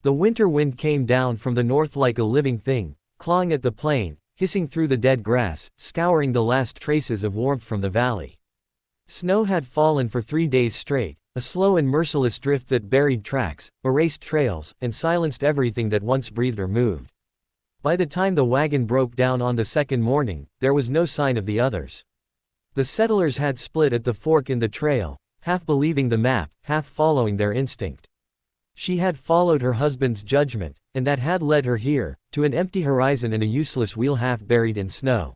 The winter wind came down from the north like a living thing, clawing at the plain, hissing through the dead grass, scouring the last traces of warmth from the valley. Snow had fallen for 3 days straight, a slow and merciless drift that buried tracks, erased trails, and silenced everything that once breathed or moved. By the time the wagon broke down on the second morning, there was no sign of the others. The settlers had split at the fork in the trail, half believing the map, half following their instinct. She had followed her husband's judgment, and that had led her here, to an empty horizon and a useless wheel half buried in snow.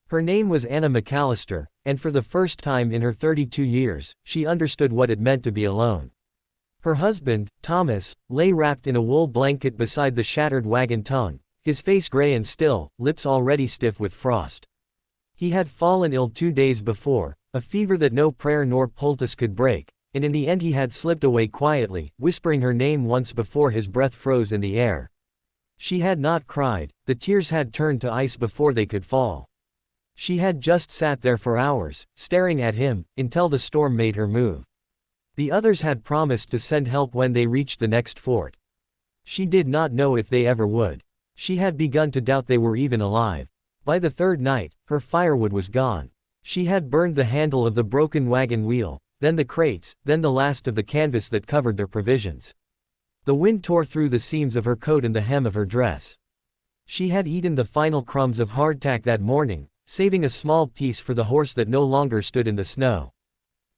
Her name was Anna McAllister, and for the first time in her 32 years, she understood what it meant to be alone. Her husband, Thomas, lay wrapped in a wool blanket beside the shattered wagon tongue, his face gray and still, lips already stiff with frost. He had fallen ill 2 days before, a fever that no prayer nor poultice could break, and in the end he had slipped away quietly, whispering her name once before his breath froze in the air. She had not cried, the tears had turned to ice before they could fall. She had just sat there for hours, staring at him, until the storm made her move. The others had promised to send help when they reached the next fort. She did not know if they ever would. She had begun to doubt they were even alive. By the third night, her firewood was gone. She had burned the handle of the broken wagon wheel, then the crates, then the last of the canvas that covered their provisions. The wind tore through the seams of her coat and the hem of her dress. She had eaten the final crumbs of hardtack that morning, saving a small piece for the horse that no longer stood in the snow.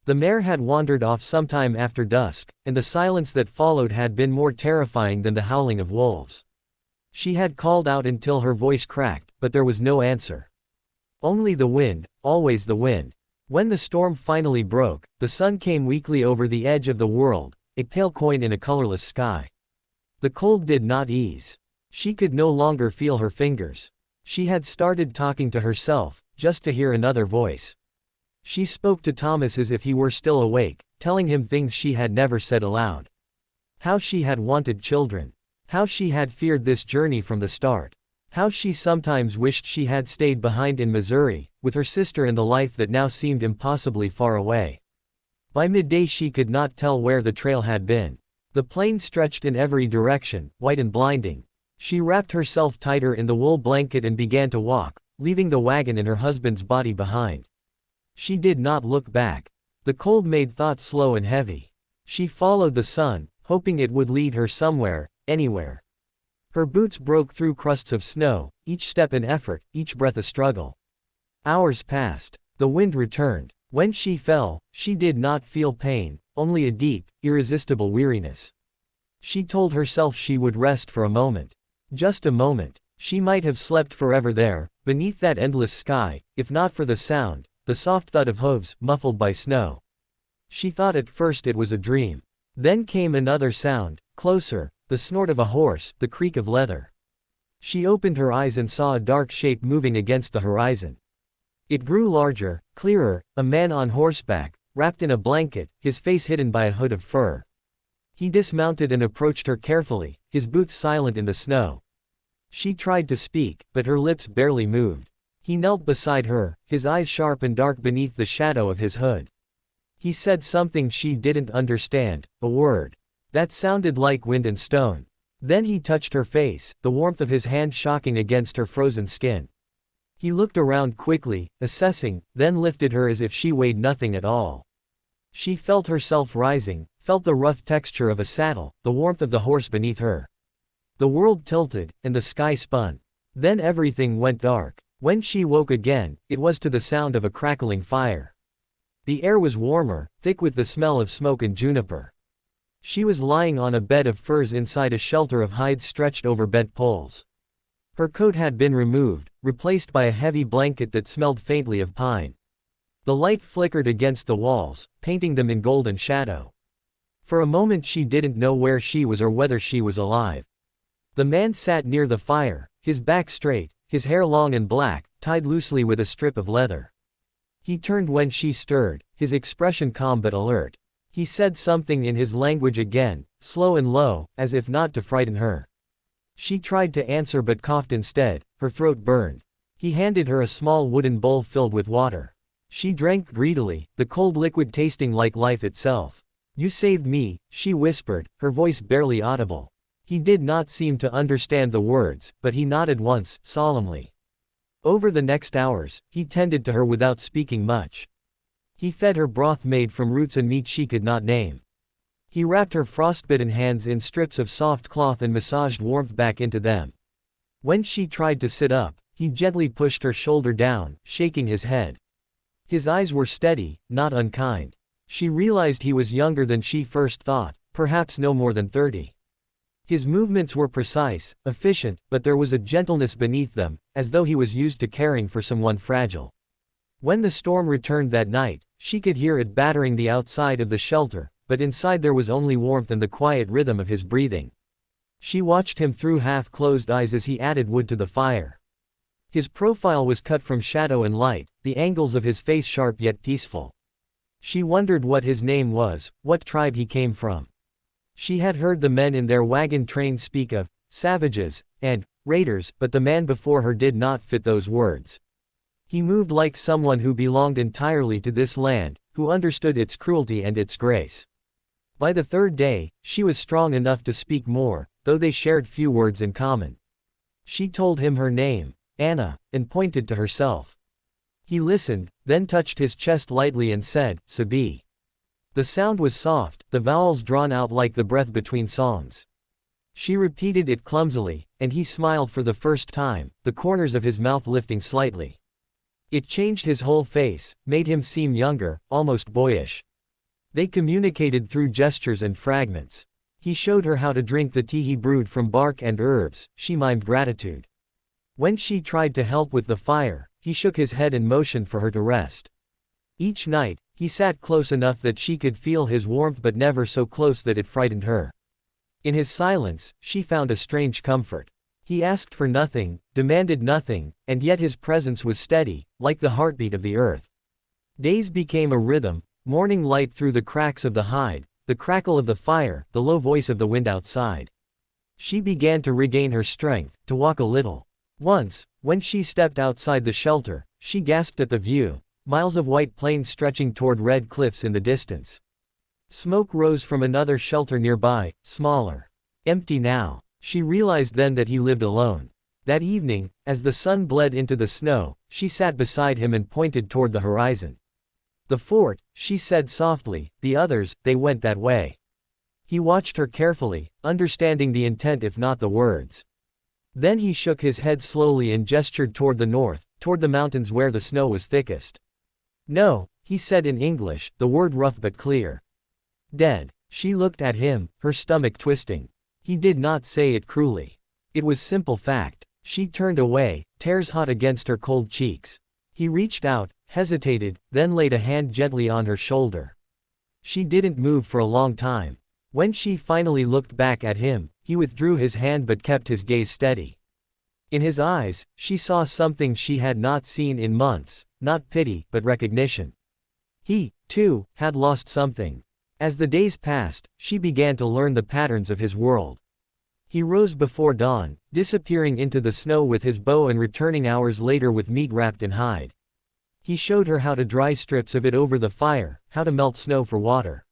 The mare had wandered off sometime after dusk, and the silence that followed had been more terrifying than the howling of wolves. She had called out until her voice cracked, but there was no answer. Only the wind, always the wind. When the storm finally broke, the sun came weakly over the edge of the world, a pale coin in a colorless sky. The cold did not ease. She could no longer feel her fingers. She had started talking to herself, just to hear another voice. She spoke to Thomas as if he were still awake, telling him things she had never said aloud. How she had wanted children. How she had feared this journey from the start. How she sometimes wished she had stayed behind in Missouri, with her sister and the life that now seemed impossibly far away. By midday she could not tell where the trail had been. The plain stretched in every direction, white and blinding. She wrapped herself tighter in the wool blanket and began to walk, leaving the wagon and her husband's body behind. She did not look back. The cold made thought slow and heavy. She followed the sun, hoping it would lead her somewhere, anywhere. Her boots broke through crusts of snow, each step an effort, each breath a struggle. Hours passed. The wind returned. When she fell, she did not feel pain, only a deep, irresistible weariness. She told herself she would rest for a moment. Just a moment. She might have slept forever there, beneath that endless sky, if not for the sound, the soft thud of hooves, muffled by snow. She thought at first it was a dream. Then came another sound, closer, the snort of a horse, the creak of leather. She opened her eyes and saw a dark shape moving against the horizon. It grew larger, clearer, a man on horseback, wrapped in a blanket, his face hidden by a hood of fur. He dismounted and approached her carefully, his boots silent in the snow. She tried to speak, but her lips barely moved. He knelt beside her, his eyes sharp and dark beneath the shadow of his hood. He said something she didn't understand, a word that sounded like wind and stone. Then he touched her face, the warmth of his hand shocking against her frozen skin. He looked around quickly, assessing, then lifted her as if she weighed nothing at all. She felt herself rising, felt the rough texture of a saddle, the warmth of the horse beneath her. The world tilted, and the sky spun. Then everything went dark. When she woke again, it was to the sound of a crackling fire. The air was warmer, thick with the smell of smoke and juniper. She was lying on a bed of furs inside a shelter of hides stretched over bent poles. Her coat had been removed, replaced by a heavy blanket that smelled faintly of pine. The light flickered against the walls, painting them in golden shadow. For a moment she didn't know where she was or whether she was alive. The man sat near the fire, his back straight, his hair long and black, tied loosely with a strip of leather. He turned when she stirred, his expression calm but alert. He said something in his language again, slow and low, as if not to frighten her. She tried to answer but coughed instead, her throat burned. He handed her a small wooden bowl filled with water. She drank greedily, the cold liquid tasting like life itself. "You saved me," she whispered, her voice barely audible. He did not seem to understand the words, but he nodded once, solemnly. Over the next hours, he tended to her without speaking much. He fed her broth made from roots and meat she could not name. He wrapped her frostbitten hands in strips of soft cloth and massaged warmth back into them. When she tried to sit up, he gently pushed her shoulder down, shaking his head. His eyes were steady, not unkind. She realized he was younger than she first thought, perhaps no more than 30. His movements were precise, efficient, but there was a gentleness beneath them, as though he was used to caring for someone fragile. When the storm returned that night, she could hear it battering the outside of the shelter, but inside there was only warmth and the quiet rhythm of his breathing. She watched him through half-closed eyes as he added wood to the fire. His profile was cut from shadow and light, the angles of his face sharp yet peaceful. She wondered what his name was, what tribe he came from. She had heard the men in their wagon train speak of savages and raiders, but the man before her did not fit those words. He moved like someone who belonged entirely to this land, who understood its cruelty and its grace. By the third day, she was strong enough to speak more, though they shared few words in common. She told him her name, Anna, and pointed to herself. He listened, then touched his chest lightly and said, "Tse'bi." The sound was soft, the vowels drawn out like the breath between songs. She repeated it clumsily, and he smiled for the first time, the corners of his mouth lifting slightly. It changed his whole face, made him seem younger, almost boyish. They communicated through gestures and fragments. He showed her how to drink the tea he brewed from bark and herbs, she mimed gratitude. When she tried to help with the fire, he shook his head and motioned for her to rest. Each night, he sat close enough that she could feel his warmth but never so close that it frightened her. In his silence, she found a strange comfort. He asked for nothing, demanded nothing, and yet his presence was steady, like the heartbeat of the earth. Days became a rhythm, morning light through the cracks of the hide, the crackle of the fire, the low voice of the wind outside. She began to regain her strength, to walk a little. Once, when she stepped outside the shelter, she gasped at the view, miles of white plains stretching toward red cliffs in the distance. Smoke rose from another shelter nearby, smaller. Empty now. She realized then that he lived alone. That evening, as the sun bled into the snow, she sat beside him and pointed toward the horizon. "The fort," she said softly, "the others, they went that way." He watched her carefully, understanding the intent if not the words. Then he shook his head slowly and gestured toward the north, toward the mountains where the snow was thickest. "No," he said in English, the word rough but clear. "Dead." She looked at him, her stomach twisting. He did not say it cruelly. It was simple fact. She turned away, tears hot against her cold cheeks. He reached out, hesitated, then laid a hand gently on her shoulder. She didn't move for a long time. When she finally looked back at him, he withdrew his hand but kept his gaze steady. In his eyes, she saw something she had not seen in months, not pity, but recognition. He, too, had lost something. As the days passed, she began to learn the patterns of his world. He rose before dawn, disappearing into the snow with his bow and returning hours later with meat wrapped in hide. He showed her how to dry strips of it over the fire, how to melt snow for water.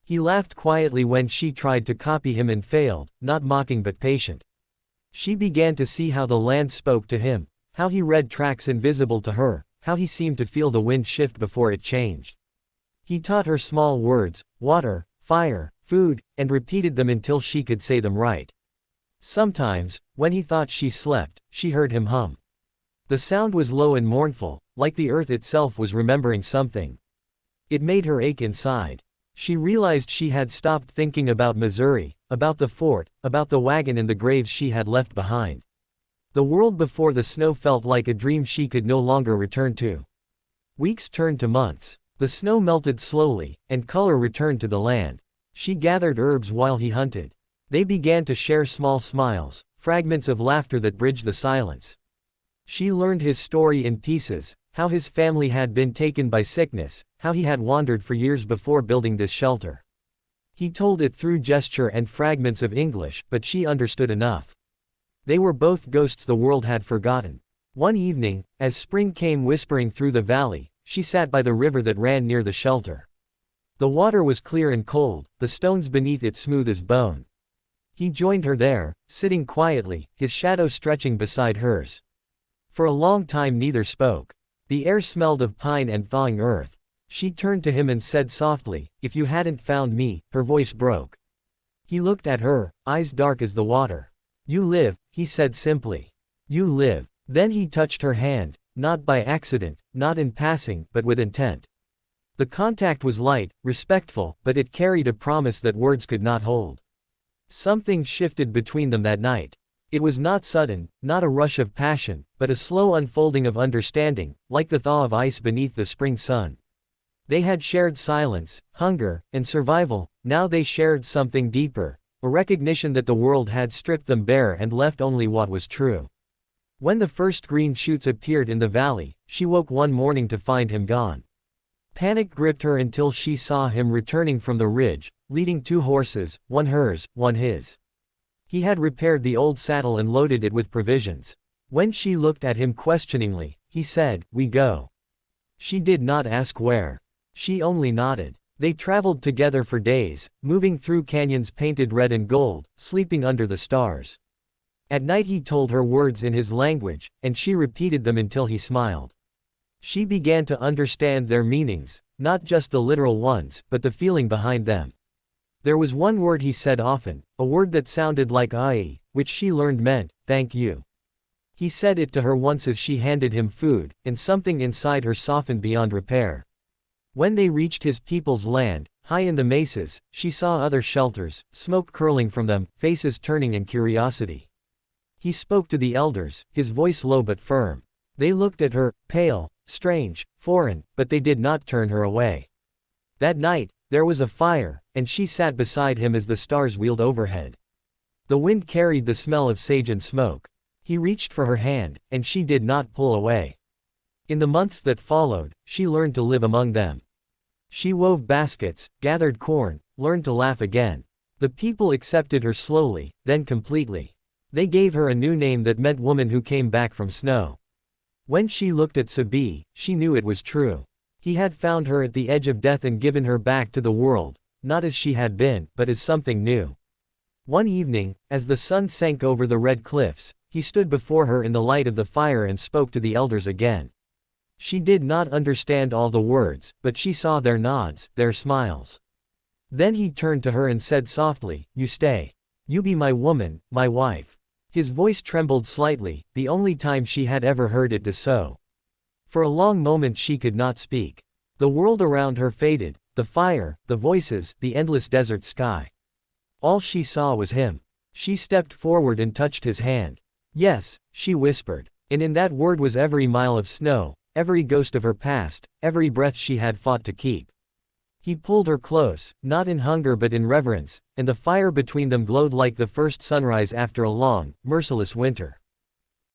He laughed quietly when she tried to copy him and failed, not mocking but patient. She began to see how the land spoke to him, how he read tracks invisible to her, how he seemed to feel the wind shift before it changed. He taught her small words, water, fire, food, and repeated them until she could say them right. Sometimes, when he thought she slept, she heard him hum. The sound was low and mournful, like the earth itself was remembering something. It made her ache inside. She realized she had stopped thinking about Missouri, about the fort, about the wagon and the graves she had left behind. The world before the snow felt like a dream she could no longer return to. Weeks turned to months. The snow melted slowly, and color returned to the land. She gathered herbs while he hunted. They began to share small smiles, fragments of laughter that bridged the silence. She learned his story in pieces, how his family had been taken by sickness, how he had wandered for years before building this shelter. He told it through gesture and fragments of English, but she understood enough. They were both ghosts the world had forgotten. One evening, as spring came whispering through the valley, she sat by the river that ran near the shelter. The water was clear and cold, the stones beneath it smooth as bone. He joined her there, sitting quietly, his shadow stretching beside hers. For a long time neither spoke. The air smelled of pine and thawing earth. She turned to him and said softly, "If you hadn't found me," her voice broke. He looked at her, eyes dark as the water. "You live," he said simply. "You live." Then he touched her hand, not by accident, not in passing, but with intent. The contact was light, respectful, but it carried a promise that words could not hold. Something shifted between them that night. It was not sudden, not a rush of passion, but a slow unfolding of understanding, like the thaw of ice beneath the spring sun. They had shared silence, hunger, and survival. Now they shared something deeper, a recognition that the world had stripped them bare and left only what was true. When the first green shoots appeared in the valley, she woke one morning to find him gone. Panic gripped her until she saw him returning from the ridge, leading 2 horses, one hers, one his. He had repaired the old saddle and loaded it with provisions. When she looked at him questioningly, he said, "We go." She did not ask where. She only nodded. They traveled together for days, moving through canyons painted red and gold, sleeping under the stars. At night he told her words in his language, and she repeated them until he smiled. She began to understand their meanings, not just the literal ones, but the feeling behind them. There was one word he said often, a word that sounded like "ai," which she learned meant, "thank you." He said it to her once as she handed him food, and something inside her softened beyond repair. When they reached his people's land, high in the mesas, she saw other shelters, smoke curling from them, faces turning in curiosity. He spoke to the elders, his voice low but firm. They looked at her, pale, strange, foreign, but they did not turn her away. That night, there was a fire, and she sat beside him as the stars wheeled overhead. The wind carried the smell of sage and smoke. He reached for her hand, and she did not pull away. In the months that followed, she learned to live among them. She wove baskets, gathered corn, learned to laugh again. The people accepted her slowly, then completely. They gave her a new name that meant woman who came back from snow. When she looked at Tse'bi, she knew it was true. He had found her at the edge of death and given her back to the world, not as she had been, but as something new. One evening, as the sun sank over the red cliffs, he stood before her in the light of the fire and spoke to the elders again. She did not understand all the words, but she saw their nods, their smiles. Then he turned to her and said softly, "You stay. You be my woman, my wife." His voice trembled slightly, the only time she had ever heard it do so. For a long moment she could not speak. The world around her faded, the fire, the voices, the endless desert sky. All she saw was him. She stepped forward and touched his hand. "Yes," she whispered. And in that word was every mile of snow, every ghost of her past, every breath she had fought to keep. He pulled her close, not in hunger but in reverence, and the fire between them glowed like the first sunrise after a long, merciless winter.